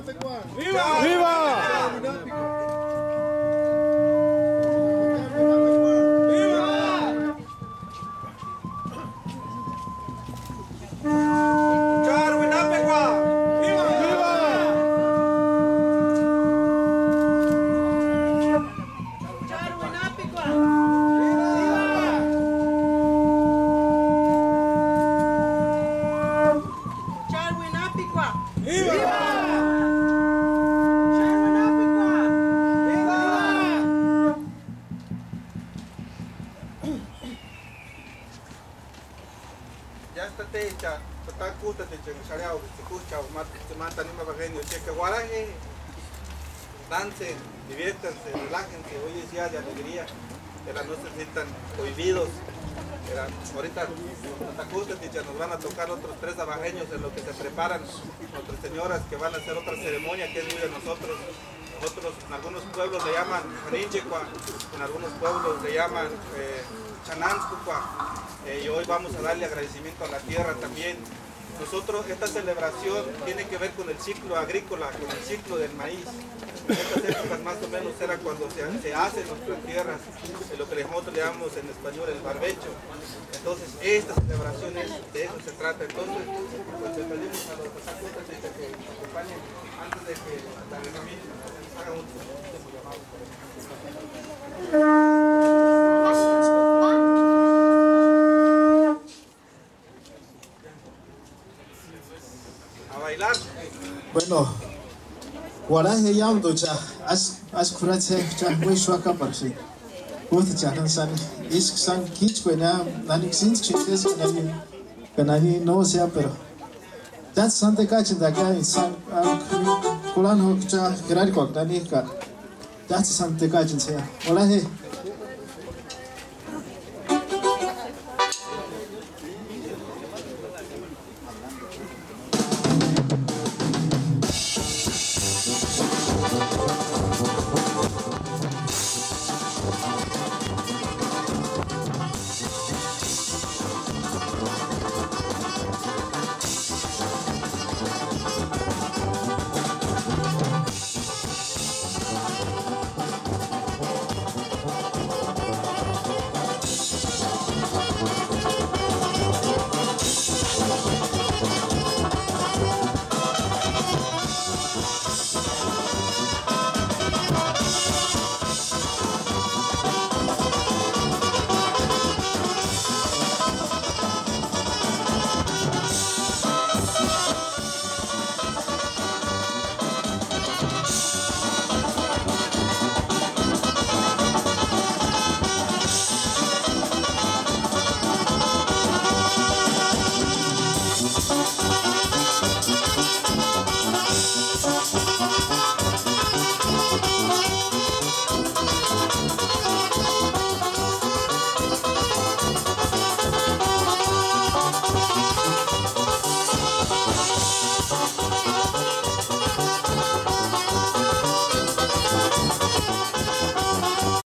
¡Viva! ¡Viva! Ya está techa, está custa techa en Shareao, se escucha, se mata ni más bajeño, cheque guaraje, dancen, diviértanse, relájense, hoy es día de alegría, no se sientan prohibidos. Ahorita nos van a tocar otros 3 abajeños en lo que se preparan nuestras señoras que van a hacer otra ceremonia que es muy de nosotros. Nosotros en algunos pueblos le llaman Janinchecua, en algunos pueblos le llaman Chanancucua, y hoy vamos a darle agradecimiento a la tierra también. Nosotros, esta celebración tiene que ver con el ciclo agrícola, con el ciclo del maíz. Estas épocas más o menos era cuando se hacen nuestras tierras, lo que nosotros le llamamos en español el barbecho. Entonces, esta celebración de eso se trata. Entonces, pues le pedimos a los sacerdotes que nos acompañen antes de que la reunión haga un llamado. A bailar. Bueno, guaraje yamdo cha as kuratse cha muy shuaka parshi. Both cha han san is san kich kwena nani since chintes kanani no sea pero that's sante kachin da ga san kulan ho cha grad ko nani ka that's sante kachin sea. Hola he